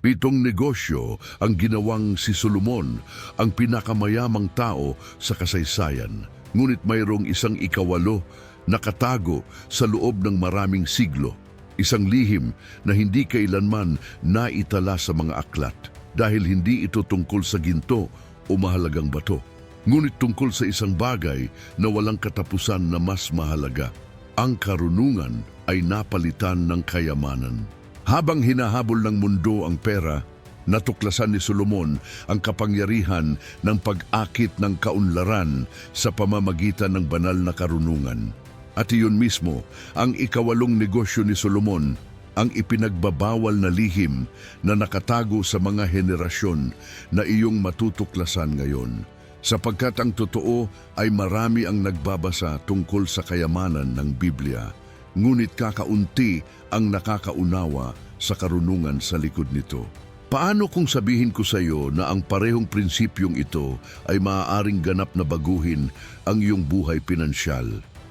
7 negosyo ang ginawang si Solomon, ang pinakamayamang tao sa kasaysayan. Ngunit mayroong isang 8 nakatago sa loob ng maraming siglo. Isang lihim na hindi kailanman naitala sa mga aklat dahil hindi ito tungkol sa ginto o mahalagang bato. Ngunit tungkol sa isang bagay na walang katapusan na mas mahalaga. Ang karunungan ay napalitan ng kayamanan. Habang hinahabol ng mundo ang pera, natuklasan ni Solomon ang kapangyarihan ng pag-akit ng kaunlaran sa pamamagitan ng banal na karunungan. At iyon mismo ang 8 negosyo ni Solomon, ang ipinagbabawal na lihim na nakatago sa mga henerasyon na iyong matutuklasan ngayon. Sapagkat ang totoo ay marami ang nagbabasa tungkol sa kayamanan ng Biblia, ngunit kakaunti ang nakakaunawa sa karunungan sa likod nito. Paano kung sabihin ko sa iyo na ang parehong prinsipyong ito ay maaaring ganap na baguhin ang iyong buhay pinansyal?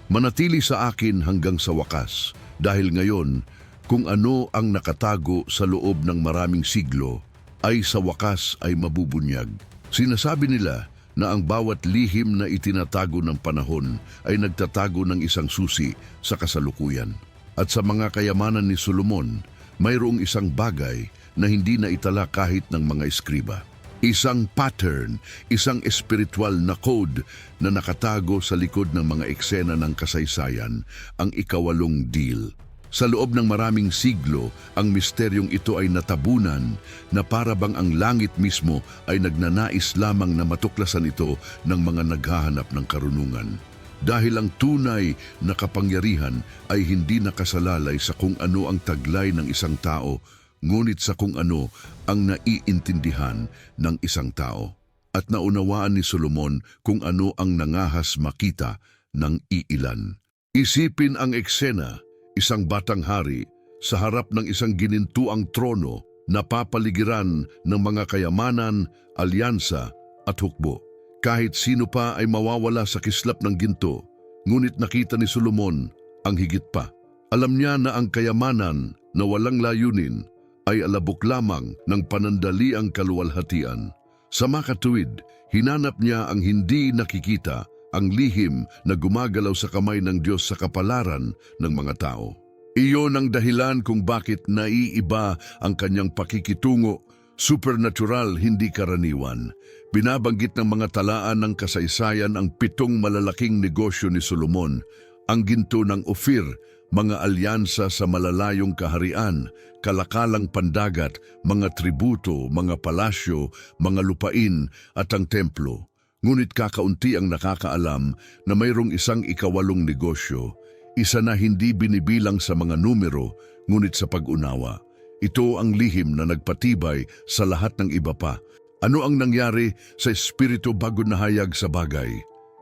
Manatili sa akin hanggang sa wakas, dahil ngayon, kung ano ang nakatago sa loob ng maraming siglo, ay sa wakas ay mabubunyag. Sinasabi nila na ang bawat lihim na itinatago ng panahon ay nagtatago ng isang susi sa kasalukuyan. At sa mga kayamanan ni Solomon, mayroong isang bagay na hindi na itala kahit ng mga eskriba. Isang pattern, isang espiritual na code na nakatago sa likod ng mga eksena ng kasaysayan, ang 8 deal. Sa loob ng maraming siglo, ang misteryong ito ay natabunan na para bang ang langit mismo ay nagnanais lamang na matuklasan ito ng mga naghahanap ng karunungan. Dahil ang tunay na kapangyarihan ay hindi nakasalalay sa kung ano ang taglay ng isang tao, ngunit sa kung ano ang naiintindihan ng isang tao. At naunawaan ni Solomon kung ano ang nangahas makita ng iilan. Isipin ang eksena. Isang batang hari sa harap ng isang ginintuang trono na papaligiran ng mga kayamanan, alyansa at hukbo. Kahit sino pa ay mawawala sa kislap ng ginto, ngunit nakita ni Solomon ang higit pa. Alam niya na ang kayamanan na walang layunin ay alabok lamang ng panandaliang kaluwalhatian. Sa makatuwid, hinanap niya ang hindi nakikita, ang lihim na gumagalaw sa kamay ng Diyos sa kapalaran ng mga tao. Iyon ang dahilan kung bakit naiiba ang kanyang pakikitungo, supernatural, hindi karaniwan. Binabanggit ng mga talaan ng kasaysayan ang 7 malalaking negosyo ni Solomon, ang ginto ng Ophir, mga alyansa sa malalayong kaharian, kalakalang pandagat, mga tributo, mga palasyo, mga lupain at ang templo. Ngunit kakaunti ang nakakaalam na mayroong isang 8 negosyo, isa na hindi binibilang sa mga numero, ngunit sa pag-unawa. Ito ang lihim na nagpatibay sa lahat ng iba pa. Ano ang nangyari sa espiritu bago nahayag sa bagay?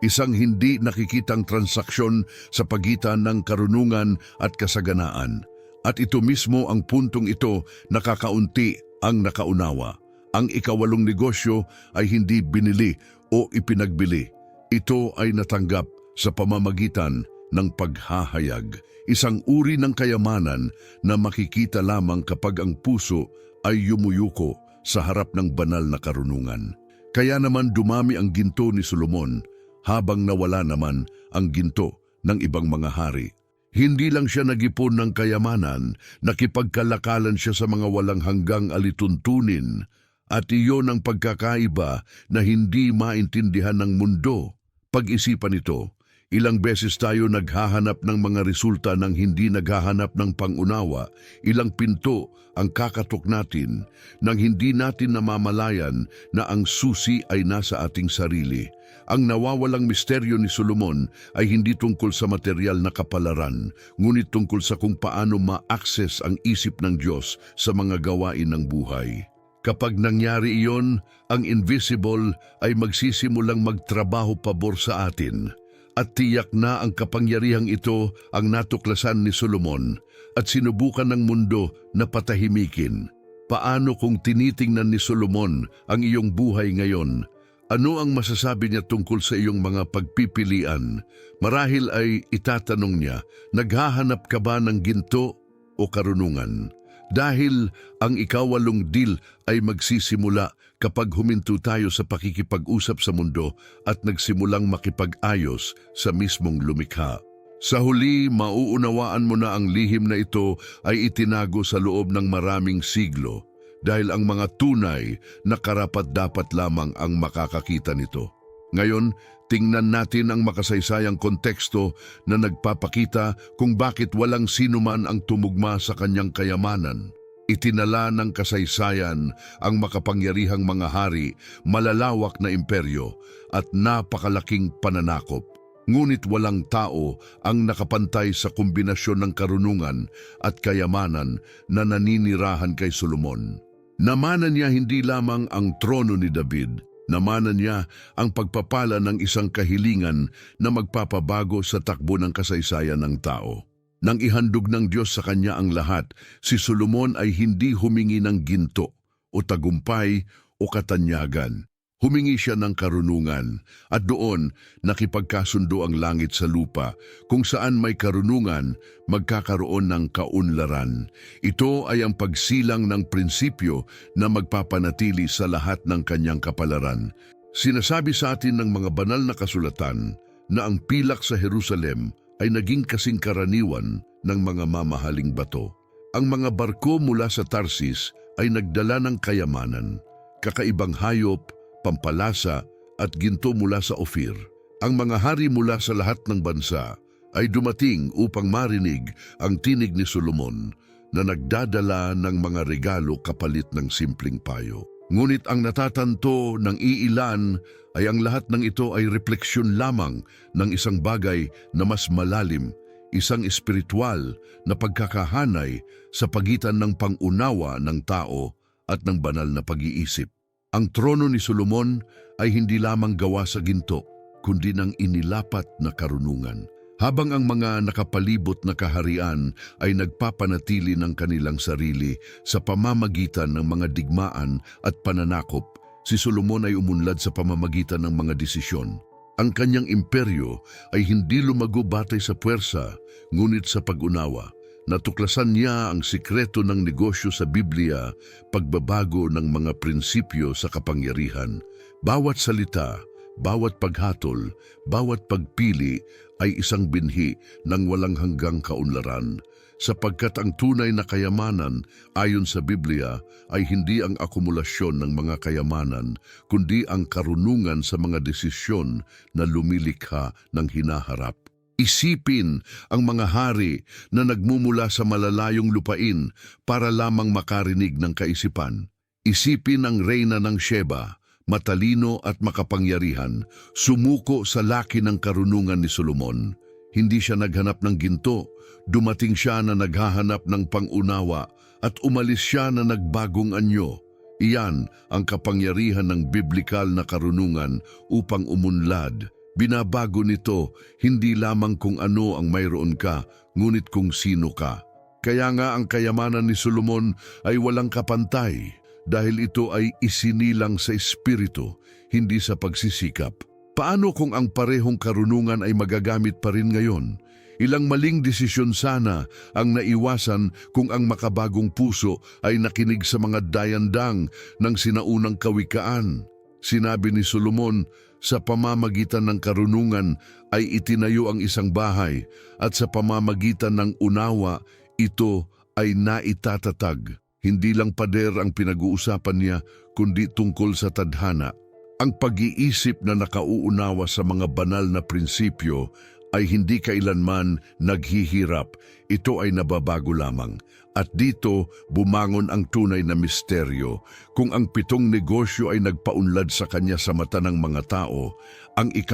Isang hindi nakikitang transaksyon sa pagitan ng karunungan at kasaganaan. At ito mismo ang puntong ito na kakaunti ang nakaunawa. Ang 8 negosyo ay hindi binili o ipinagbili. Ito ay natanggap sa pamamagitan ng paghahayag, isang uri ng kayamanan na makikita lamang kapag ang puso ay yumuyuko sa harap ng banal na karunungan. Kaya naman dumami ang ginto ni Solomon habang nawala naman ang ginto ng ibang mga hari. Hindi lang siya nag-ipon ng kayamanan, nakipagkalakalan siya sa mga walang hanggang alituntunin. At iyon ang pagkakaiba na hindi maintindihan ng mundo. Pag-isipan ito, ilang beses tayo naghahanap ng mga resulta ng hindi naghahanap ng pangunawa, ilang pinto ang kakatok natin nang hindi natin namamalayan na ang susi ay nasa ating sarili. Ang nawawalang misteryo ni Solomon ay hindi tungkol sa material na kapalaran, ngunit tungkol sa kung paano ma-access ang isip ng Diyos sa mga gawain ng buhay. Kapag nangyari iyon, ang invisible ay magsisimulang magtrabaho pabor sa atin. At tiyak na ang kapangyarihang ito ang natuklasan ni Solomon at sinubukan ng mundo na patahimikin. Paano kung tinitingnan ni Solomon ang iyong buhay ngayon? Ano ang masasabi niya tungkol sa iyong mga pagpipilian? Marahil ay itatanong niya, naghahanap ka ba ng ginto o karunungan? Dahil ang ikawalong deal ay magsisimula kapag huminto tayo sa pakikipag-usap sa mundo at nagsimulang makipag-ayos sa mismong lumikha. Sa huli, mauunawaan mo na ang lihim na ito ay itinago sa loob ng maraming siglo dahil ang mga tunay na karapat-dapat lamang ang makakakita nito. Ngayon, tingnan natin ang makasaysayang konteksto na nagpapakita kung bakit walang sinuman ang tumugma sa kanyang kayamanan. Itinala ng kasaysayan ang makapangyarihang mga hari, malalawak na imperyo at napakalaking pananakop. Ngunit walang tao ang nakapantay sa kombinasyon ng karunungan at kayamanan na naninirahan kay Solomon. Namanan niya hindi lamang ang trono ni David, namanan niya ang pagpapala ng isang kahilingan na magpapabago sa takbo ng kasaysayan ng tao. Nang ihandog ng Diyos sa kanya ang lahat, si Solomon ay hindi humingi ng ginto o tagumpay o katanyagan. Humingi siya ng karunungan at doon nakipagkasundo ang langit sa lupa. Kung saan may karunungan, magkakaroon ng kaunlaran. Ito ay ang pagsilang ng prinsipyo na magpapanatili sa lahat ng kanyang kapalaran. Sinasabi sa atin ng mga banal na kasulatan na ang pilak sa Jerusalem ay naging kasing karaniwan ng mga mamahaling bato. Ang mga barko mula sa Tarsis ay nagdala ng kayamanan, kakaibang hayop, pampalasa at ginto mula sa Ophir. Ang mga hari mula sa lahat ng bansa ay dumating upang marinig ang tinig ni Solomon na nagdadala ng mga regalo kapalit ng simpleng payo. Ngunit ang natatanto ng iilan ay ang lahat ng ito ay refleksyon lamang ng isang bagay na mas malalim, isang espiritual na pagkakahanay sa pagitan ng pangunawa ng tao at ng banal na pag-iisip. Ang trono ni Solomon ay hindi lamang gawa sa ginto, kundi ng inilapat na karunungan. Habang ang mga nakapalibot na kaharian ay nagpapanatili ng kanilang sarili sa pamamagitan ng mga digmaan at pananakop, si Solomon ay umunlad sa pamamagitan ng mga desisyon. Ang kanyang imperyo ay hindi lumago batay sa puwersa, ngunit sa pag-unawa. Natuklasan niya ang sikreto ng negosyo sa Biblia, pagbabago ng mga prinsipyo sa kapangyarihan. Bawat salita, bawat paghatol, bawat pagpili ay isang binhi ng walang hanggang kaunlaran, sapagkat ang tunay na kayamanan ayon sa Biblia ay hindi ang akumulasyon ng mga kayamanan, kundi ang karunungan sa mga desisyon na lumilikha ng hinaharap. Isipin ang mga hari na nagmumula sa malalayong lupain para lamang makarinig ng kaisipan. Isipin ang reyna ng Sheba, matalino at makapangyarihan, sumuko sa laki ng karunungan ni Solomon. Hindi siya naghanap ng ginto, dumating siya na naghahanap ng pangunawa at umalis siya na nagbagong anyo. Iyan ang kapangyarihan ng biblikal na karunungan upang umunlad. Binabago nito hindi lamang kung ano ang mayroon ka, ngunit kung sino ka. Kaya nga ang kayamanan ni Solomon ay walang kapantay dahil ito ay isinilang sa espiritu, hindi sa pagsisikap. Paano kung ang parehong karunungan ay magagamit pa rin ngayon? Ilang maling desisyon sana ang naiwasan kung ang makabagong puso ay nakinig sa mga dayandang ng sinaunang kawikaan. Sinabi ni Solomon, sa pamamagitan ng karunungan ay itinayo ang isang bahay at sa pamamagitan ng unawa ito ay naitatatag. Hindi lang pader ang pinag-uusapan niya kundi tungkol sa tadhana. Ang pag-iisip na nakauunawa sa mga banal na prinsipyo ay hindi kailanman naghihirap. Ito ay nababago lamang. At dito bumangon ang tunay na misteryo. Kung ang 7 negosyo ay nagpaunlad sa kanya sa mata ng mga tao, ang 8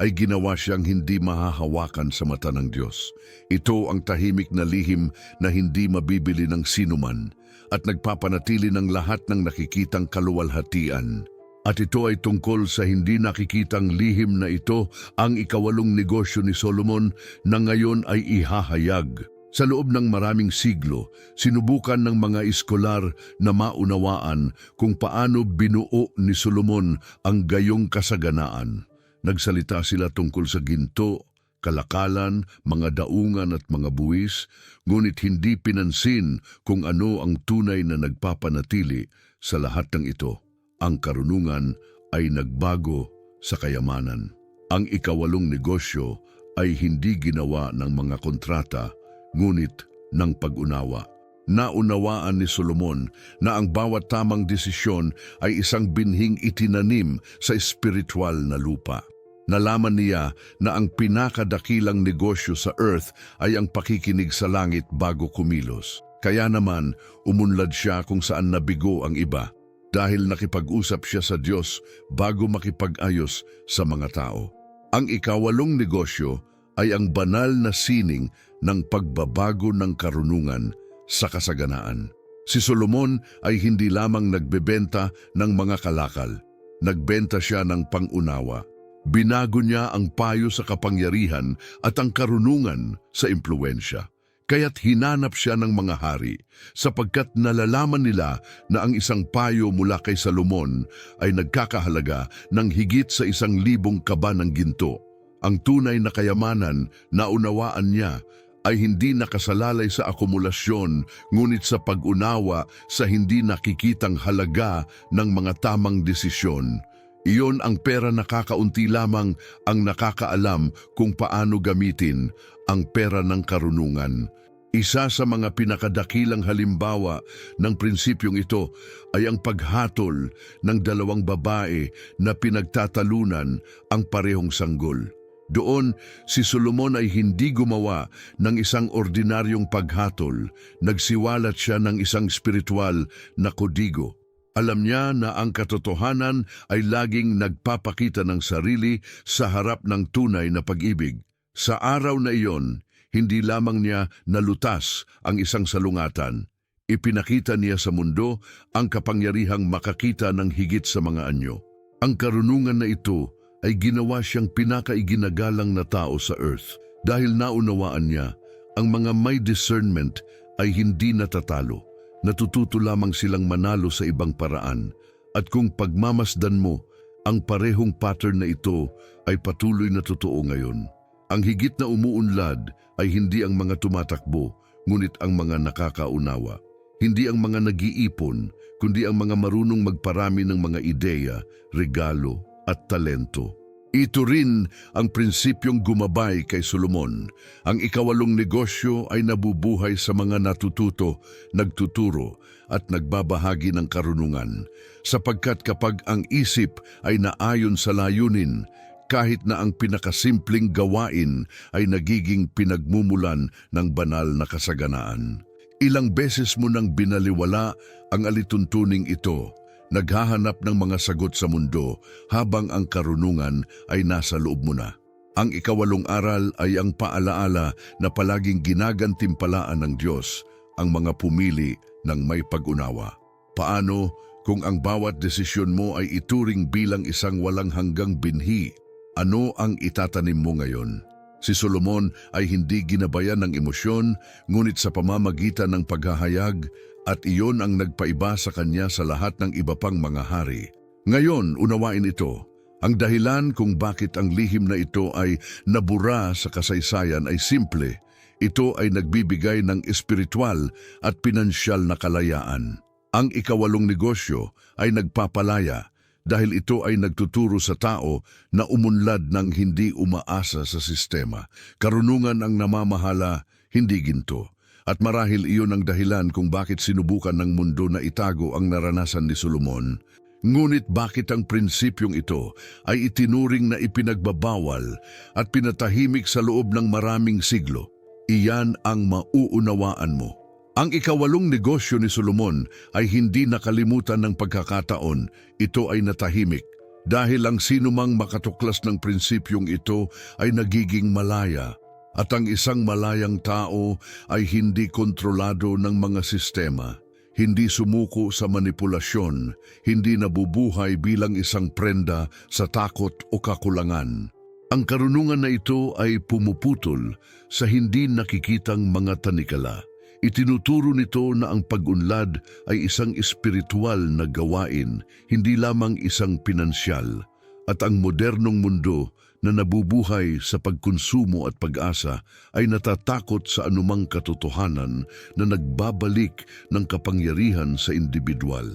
ay ginawa siyang hindi mahahawakan sa mata ng Diyos. Ito ang tahimik na lihim na hindi mabibili ng sinuman at nagpapanatili ng lahat ng nakikitang kaluwalhatian. At ito ay tungkol sa hindi nakikitang lihim na ito, ang 8 negosyo ni Solomon na ngayon ay ihahayag. Sa loob ng maraming siglo, sinubukan ng mga iskolar na maunawaan kung paano binuo ni Solomon ang gayong kasaganaan. Nagsalita sila tungkol sa ginto, kalakalan, mga daungan at mga buwis, ngunit hindi pinansin kung ano ang tunay na nagpapanatili sa lahat ng ito. Ang karunungan ay nagbago sa kayamanan. Ang ikawalong negosyo ay hindi ginawa ng mga kontrata, ngunit ng pag-unawa. Naunawaan ni Solomon na ang bawat tamang desisyon ay isang binhing itinanim sa espiritual na lupa. Nalaman niya na ang pinakadakilang negosyo sa earth ay ang pakikinig sa langit bago kumilos. Kaya naman, umunlad siya kung saan nabigo ang iba dahil nakipag-usap siya sa Diyos bago makipag-ayos sa mga tao. Ang ikawalong negosyo ay ang banal na sining ng pagbabago ng karunungan sa kasaganaan. Si Solomon ay hindi lamang nagbebenta ng mga kalakal. Nagbenta siya ng pangunawa. Binago niya ang payo sa kapangyarihan at ang karunungan sa impluwensya. Kaya't hinanap siya ng mga hari, sapagkat nalalaman nila na ang isang payo mula kay Solomon ay nagkakahalaga ng higit sa 1,000 kaba ng ginto. Ang tunay na kayamanan na unawaan niya ay hindi nakasalalay sa akumulasyon, ngunit sa pag-unawa sa hindi nakikitang halaga ng mga tamang desisyon. Iyon ang pera na kakaunti lamang ang nakakaalam kung paano gamitin ang pera ng karunungan. Isa sa mga pinakadakilang halimbawa ng prinsipyong ito ay ang paghatol ng 2 babae na pinagtatalunan ang parehong sanggol. Doon, si Solomon ay hindi gumawa ng isang ordinaryong paghatol, nagsiwalat siya ng isang spiritual na kodigo. Alam niya na ang katotohanan ay laging nagpapakita ng sarili sa harap ng tunay na pag-ibig. Sa araw na iyon, hindi lamang niya nalutas ang isang salungatan. Ipinakita niya sa mundo ang kapangyarihang makakita ng higit sa mga anyo. Ang karunungan na ito ay ginawa siyang pinakaiginagalang na tao sa earth dahil naunawaan niya ang mga may discernment ay hindi natatalo. Natututo lamang silang manalo sa ibang paraan, at kung pagmamasdan mo, ang parehong pattern na ito ay patuloy na totoo ngayon. Ang higit na umuunlad ay hindi ang mga tumatakbo, ngunit ang mga nakakaunawa. Hindi ang mga nag-iipon, kundi ang mga marunong magparami ng mga ideya, regalo at talento. Ito rin ang prinsipyong gumabay kay Solomon. Ang ikawalong negosyo ay nabubuhay sa mga natututo, nagtuturo at nagbabahagi ng karunungan. Sapagkat kapag ang isip ay naayon sa layunin, kahit na ang pinakasimpleng gawain ay nagiging pinagmumulan ng banal na kasaganaan. Ilang beses mo nang binaliwala ang alituntuning ito. Naghahanap ng mga sagot sa mundo habang ang karunungan ay nasa loob mo na. Ang ikawalong aral ay ang paalaala na palaging ginagantimpalaan ng Diyos ang mga pumili ng may pag-unawa. Paano kung ang bawat desisyon mo ay ituring bilang isang walang hanggang binhi? Ano ang itatanim mo ngayon? Si Solomon ay hindi ginabayan ng emosyon, ngunit sa pamamagitan ng paghahayag, at iyon ang nagpaiba sa kanya sa lahat ng iba pang mga hari. Ngayon, unawain ito. Ang dahilan kung bakit ang lihim na ito ay nabura sa kasaysayan ay simple. Ito ay nagbibigay ng espiritual at pinansyal na kalayaan. Ang ikawalong negosyo ay nagpapalaya dahil ito ay nagtuturo sa tao na umunlad ng hindi umaasa sa sistema. Karunungan ang namamahala, hindi ginto. At marahil iyon ang dahilan kung bakit sinubukan ng mundo na itago ang naranasan ni Solomon. Ngunit bakit ang prinsipyong ito ay itinuring na ipinagbabawal at pinatahimik sa loob ng maraming siglo? Iyan ang mauunawaan mo. Ang ikawalong negosyo ni Solomon ay hindi nakalimutan ng pagkakataon. Ito ay natahimik dahil ang sinumang makatuklas ng prinsipyong ito ay nagiging malaya. At ang isang malayang tao ay hindi kontrolado ng mga sistema, hindi sumuko sa manipulasyon, hindi nabubuhay bilang isang prenda sa takot o kakulangan. Ang karunungan na ito ay pumuputol sa hindi nakikitang mga tanikala. Itinuturo nito na ang pag-unlad ay isang espiritual na gawain, hindi lamang isang pinansyal. At ang modernong mundo na nabubuhay sa pagkonsumo at pag-asa ay natatakot sa anumang katotohanan na nagbabalik ng kapangyarihan sa individual.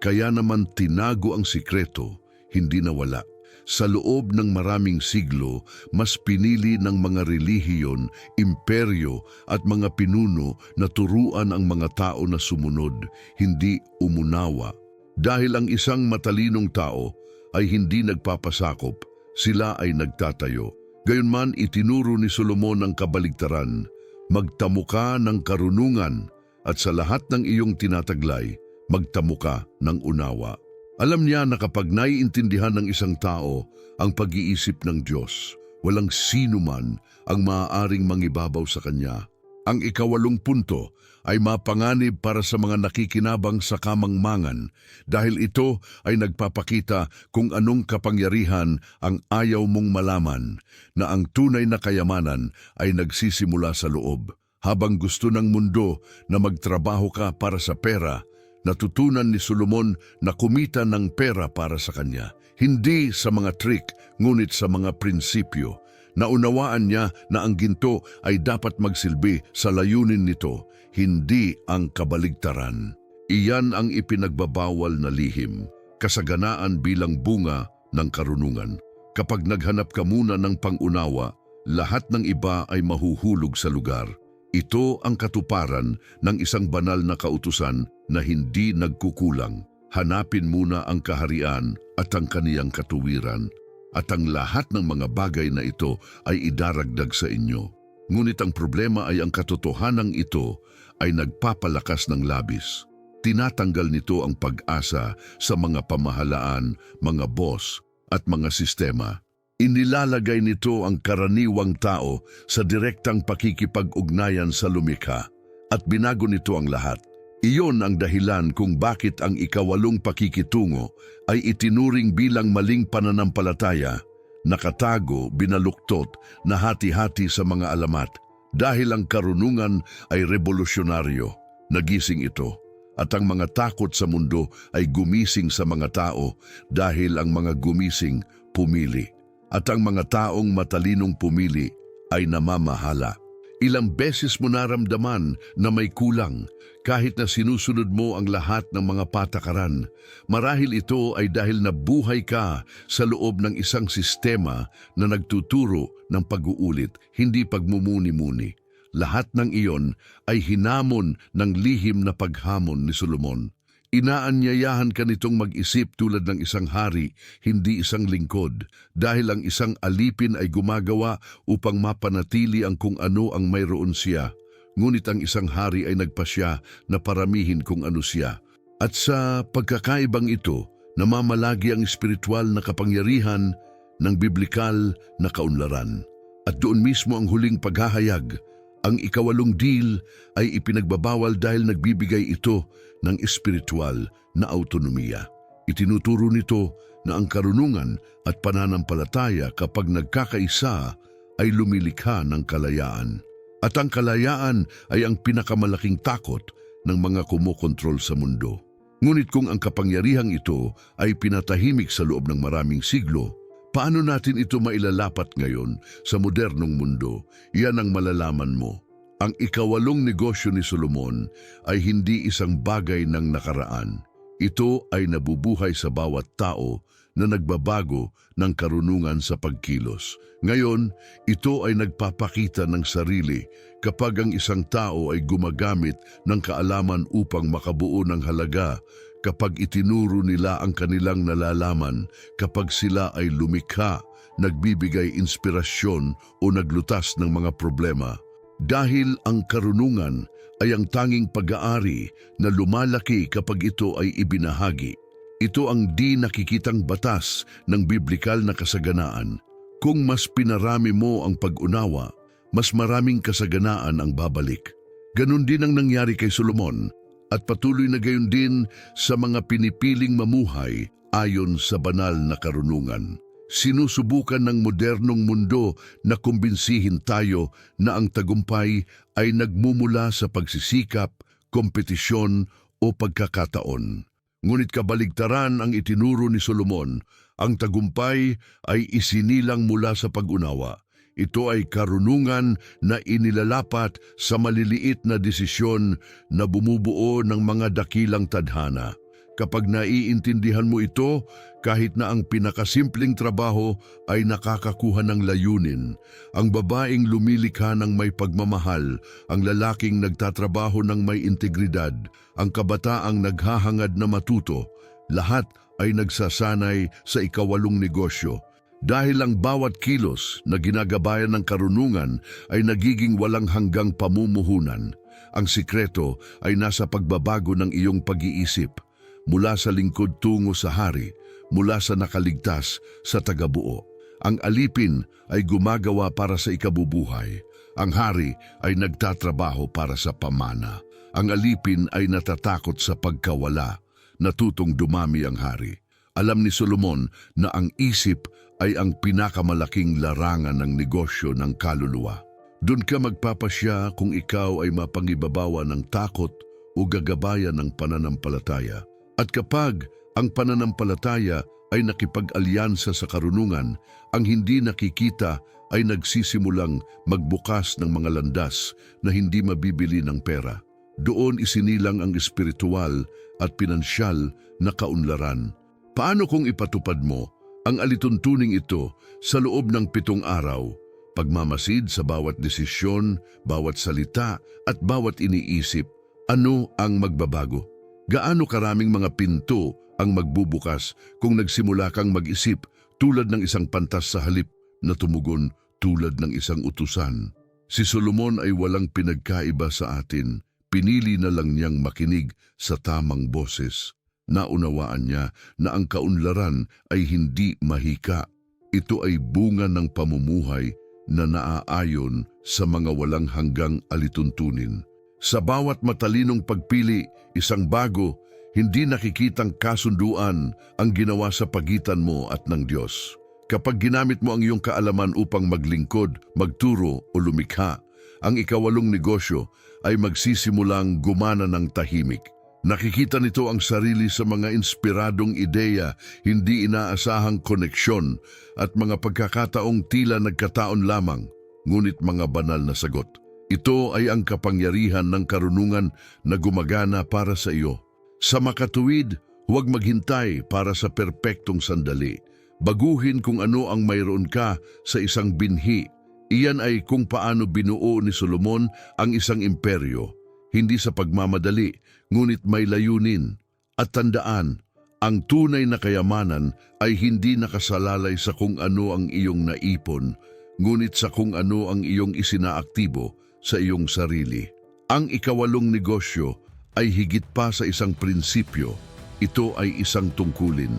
Kaya naman tinago ang sikreto, hindi nawala. Sa loob ng maraming siglo, mas pinili ng mga relihiyon, imperyo at mga pinuno na turuan ang mga tao na sumunod, hindi umunawa. Dahil ang isang matalinong tao ay hindi nagpapasakop, sila ay nagtatayo. Gayunman itinuro ni Solomon ang kabaligtaran, magtamo ka ng karunungan at sa lahat ng iyong tinataglay, magtamo ka ng unawa. Alam niya na kapag naiintindihan ng isang tao ang pag-iisip ng Diyos, walang sino man ang maaaring mangibabaw sa Kanya. Ang 8 punto ay mapanganib para sa mga nakikinabang sa kamangmangan dahil ito ay nagpapakita kung anong kapangyarihan ang ayaw mong malaman, na ang tunay na kayamanan ay nagsisimula sa loob. Habang gusto ng mundo na magtrabaho ka para sa pera, natutunan ni Solomon na kumita ng pera para sa kanya, hindi sa mga trick, ngunit sa mga prinsipyo. Naunawaan niya na ang ginto ay dapat magsilbi sa layunin nito, hindi ang kabaligtaran. Iyan ang ipinagbabawal na lihim, kasaganaan bilang bunga ng karunungan. Kapag naghanap ka muna ng pangunawa, lahat ng iba ay mahuhulog sa lugar. Ito ang katuparan ng isang banal na kautusan na hindi nagkukulang. Hanapin muna ang kaharian at ang kaniyang katuwiran, at ang lahat ng mga bagay na ito ay idaragdag sa inyo. Ngunit ang problema ay ang katotohanang ito ay nagpapalakas ng labis. Tinatanggal nito ang pag-asa sa mga pamahalaan, mga boss at mga sistema. Inilalagay nito ang karaniwang tao sa direktang pakikipag-ugnayan sa lumikha at binago nito ang lahat. Iyon ang dahilan kung bakit ang 8 pakikitungo ay itinuring bilang maling pananampalataya, nakatago, binaluktot, na hati-hati sa mga alamat. Dahil ang karunungan ay revolusyonaryo, nagising ito. At ang mga takot sa mundo ay gumising sa mga tao dahil ang mga gumising pumili. At ang mga taong matalinong pumili ay namamahala. Ilang beses mo naramdaman na may kulang kahit na sinusunod mo ang lahat ng mga patakaran. Marahil ito ay dahil nabuhay ka sa loob ng isang sistema na nagtuturo ng pag-uulit, hindi pagmumuni-muni. Lahat ng iyon ay hinamon ng lihim na paghamon ni Solomon. Inaanyayahan ka nitong mag-isip tulad ng isang hari, hindi isang lingkod, dahil ang isang alipin ay gumagawa upang mapanatili ang kung ano ang mayroon siya. Ngunit ang isang hari ay nagpasya na paramihin kung ano siya. At sa pagkakaibang ito, namamalagi ang espiritual na kapangyarihan ng biblikal na kaunlaran. At doon mismo ang huling paghahayag. Ang 8 deal ay ipinagbabawal dahil nagbibigay ito ng espiritual na autonomiya. Itinuturo nito na ang karunungan at pananampalataya kapag nagkakaisa ay lumilikha ng kalayaan. At ang kalayaan ay ang pinakamalaking takot ng mga kumokontrol sa mundo. Ngunit kung ang kapangyarihang ito ay pinatahimik sa loob ng maraming siglo, paano natin ito mailalapat ngayon sa modernong mundo? Yan ang malalaman mo. Ang 8 negosyo ni Solomon ay hindi isang bagay ng nakaraan. Ito ay nabubuhay sa bawat tao na nagbabago ng karunungan sa pagkilos. Ngayon, ito ay nagpapakita ng sarili kapag ang isang tao ay gumagamit ng kaalaman upang makabuo ng halaga, kapag itinuro nila ang kanilang nalalaman, kapag sila ay lumikha, nagbibigay inspirasyon o naglutas ng mga problema. Dahil ang karunungan ay ang tanging pag-aari na lumalaki kapag ito ay ibinahagi. Ito ang di nakikitang batas ng biblikal na kasaganaan. Kung mas pinarami mo ang pag-unawa, mas maraming kasaganaan ang babalik. Ganon din ang nangyari kay Solomon at patuloy na gayon din sa mga pinipiling mamuhay ayon sa banal na karunungan. Sinusubukan ng modernong mundo na kumbinsihin tayo na ang tagumpay ay nagmumula sa pagsisikap, kompetisyon o pagkakataon. Ngunit kabaligtaran ang itinuro ni Solomon, ang tagumpay ay isinilang mula sa pag-unawa. Ito ay karunungan na inilalapat sa maliliit na desisyon na bumubuo ng mga dakilang tadhana. Kapag naiintindihan mo ito, kahit na ang pinakasimpleng trabaho ay nakakakuha ng layunin. Ang babaeng lumilikha ng may pagmamahal, ang lalaking nagtatrabaho ng may integridad, ang kabataang naghahangad na matuto, lahat ay nagsasanay sa ikawalong negosyo. Dahil ang bawat kilos na ginagabayan ng karunungan ay nagiging walang hanggang pamumuhunan. Ang sikreto ay nasa pagbabago ng iyong pag-iisip. Mula sa lingkod tungo sa hari, mula sa nakaligtas sa tagabuo. Ang alipin ay gumagawa para sa ikabubuhay. Ang hari ay nagtatrabaho para sa pamana. Ang alipin ay natatakot sa pagkawala. Natutong dumami ang hari. Alam ni Solomon na ang isip ay ang pinakamalaking larangan ng negosyo ng kaluluwa. Doon ka magpapasya kung ikaw ay mapangibabawa ng takot o gagabayan ng pananampalataya. At kapag ang pananampalataya ay nakipag-alyansa sa karunungan, ang hindi nakikita ay nagsisimulang magbukas ng mga landas na hindi mabibili ng pera. Doon isinilang ang espiritual at pinansyal na kaunlaran. Paano kung ipatupad mo ang alituntuning ito sa loob ng 7 araw? Pagmamasid sa bawat desisyon, bawat salita at bawat iniisip, ano ang magbabago? Gaano karaming mga pinto ang magbubukas kung nagsimula kang mag-isip tulad ng isang pantas sa halip na tumugon tulad ng isang utusan? Si Solomon ay walang pinagkaiba sa atin. Pinili na lang niyang makinig sa tamang boses. Naunawaan niya na ang kaunlaran ay hindi mahika. Ito ay bunga ng pamumuhay na naaayon sa mga walang hanggang alituntunin. Sa bawat matalinong pagpili, isang bago, hindi nakikitang kasunduan ang ginawa sa pagitan mo at ng Diyos. Kapag ginamit mo ang iyong kaalaman upang maglingkod, magturo o lumikha, ang ikawalong negosyo ay magsisimulang gumana ng tahimik. Nakikita nito ang sarili sa mga inspiradong ideya, hindi inaasahang koneksyon at mga pagkakataong tila nagkataon lamang, ngunit mga banal na sagot. Ito ay ang kapangyarihan ng karunungan na gumagana para sa iyo. Sa makatuwid, huwag maghintay para sa perpektong sandali. Baguhin kung ano ang mayroon ka sa isang binhi. Iyan ay kung paano binuo ni Solomon ang isang imperyo. Hindi sa pagmamadali, ngunit may layunin. At tandaan, ang tunay na kayamanan ay hindi nakasalalay sa kung ano ang iyong naipon, ngunit sa kung ano ang iyong isinaaktibo sa iyong sarili. Ang ikawalong negosyo ay higit pa sa isang prinsipyo. Ito ay isang tungkulin.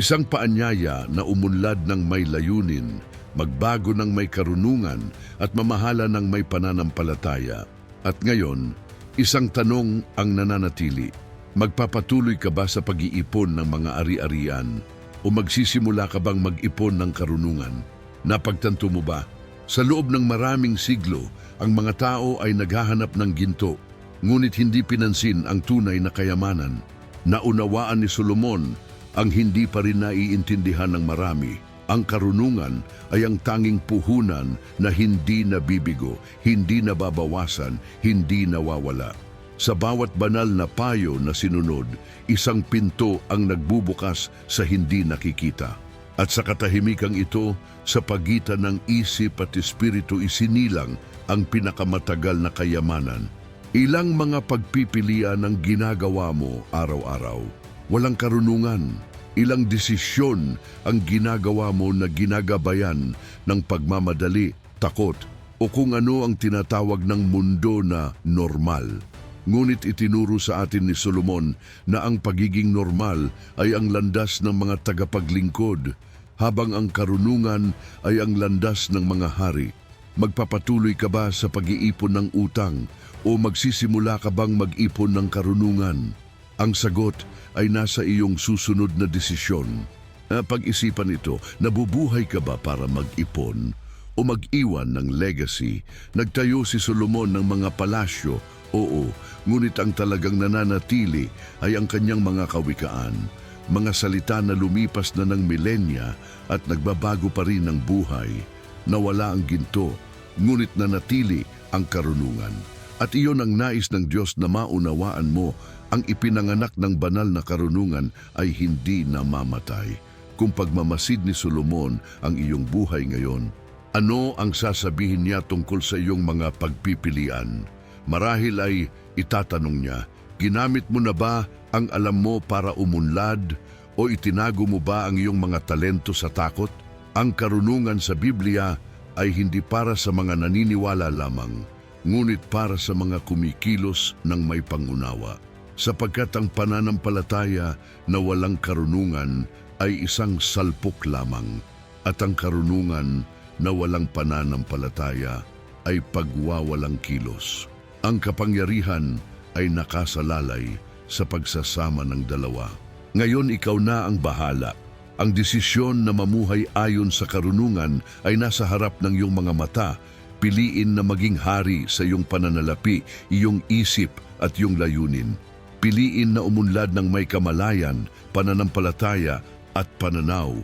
Isang paanyaya na umunlad ng may layunin, magbago ng may karunungan at mamahala ng may pananampalataya. At ngayon, isang tanong ang nananatili. Magpapatuloy ka ba sa pag-iipon ng mga ari-arian o magsisimula ka bang mag-ipon ng karunungan? Napagtanto mo ba? Sa loob ng maraming siglo, ang mga tao ay naghahanap ng ginto, ngunit hindi pinansin ang tunay na kayamanan. Naunawaan ni Solomon ang hindi pa rin naiintindihan ng marami. Ang karunungan ay ang tanging puhunan na hindi nabibigo, hindi nababawasan, hindi nawawala. Sa bawat banal na payo na sinunod, isang pinto ang nagbubukas sa hindi nakikita. At sa katahimikang ito, sa pagitan ng isip at espiritu isinilang ang pinakamatagal na kayamanan. Ilang mga pagpipilian ang ginagawa mo araw-araw. Walang karunungan. Ilang desisyon ang ginagawa mo na ginagabayan ng pagmamadali, takot, o kung ano ang tinatawag ng mundo na normal. Ngunit itinuro sa atin ni Solomon na ang pagiging normal ay ang landas ng mga tagapaglingkod, habang ang karunungan ay ang landas ng mga hari. Magpapatuloy ka ba sa pag-iipon ng utang o magsisimula ka bang mag-ipon ng karunungan? Ang sagot ay nasa iyong susunod na desisyon. Pag-isipan ito, nabubuhay ka ba para mag-ipon o mag-iwan ng legacy? Nagtayo si Solomon ng mga palasyo Oo, ngunit ang talagang nananatili ay ang kanyang mga kawikaan, mga salita na lumipas na ng milenya at nagbabago pa rin ng buhay. Nawala ang ginto, ngunit nanatili ang karunungan. At iyon ang nais ng Diyos na maunawaan mo, ang ipinanganak ng banal na karunungan ay hindi namamatay. Kung pagmamasid ni Solomon ang iyong buhay ngayon, ano ang sasabihin niya tungkol sa iyong mga pagpipilian? Marahil ay itatanong niya, ginamit mo na ba ang alam mo para umunlad o itinago mo ba ang iyong mga talento sa takot? Ang karunungan sa Biblia ay hindi para sa mga naniniwala lamang, ngunit para sa mga kumikilos ng may pangunawa. Sapagkat ang pananampalataya na walang karunungan ay isang salpok lamang, at ang karunungan na walang pananampalataya ay pagwawalang kilos. Ang kapangyarihan ay nakasalalay sa pagsasama ng dalawa. Ngayon ikaw na ang bahala. Ang desisyon na mamuhay ayon sa karunungan ay nasa harap ng iyong mga mata. Piliin na maging hari sa iyong pananalapi, iyong isip at iyong layunin. Piliin na umunlad ng may kamalayan, pananampalataya at pananaw.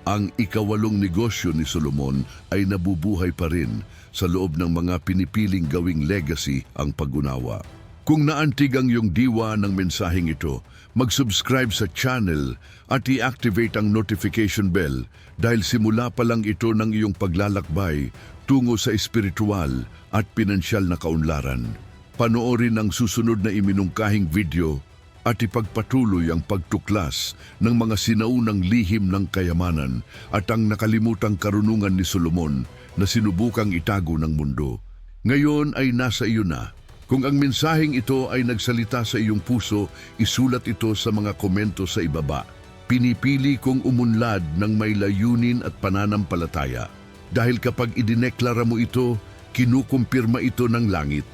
Ang ikawalong negosyo ni Solomon ay nabubuhay pa rin sa loob ng mga pinipiling gawing legacy ang pag-unawa. Kung naantig ang iyong diwa ng mensaheng ito, mag-subscribe sa channel at i-activate ang notification bell dahil simula pa lang ito ng iyong paglalakbay tungo sa espiritual at pinansyal na kaunlaran. Panoorin ang susunod na iminungkahing video at ipagpatuloy ang pagtuklas ng mga sinaunang lihim ng kayamanan at ang nakalimutang karunungan ni Solomon na sinubukang itago ng mundo. Ngayon ay nasa iyo na. Kung ang mensaheng ito ay nagsalita sa iyong puso, isulat ito sa mga komento sa ibaba. Pinipili kong umunlad ng may layunin at pananampalataya. Dahil kapag idineklara mo ito, kinukumpirma ito ng langit.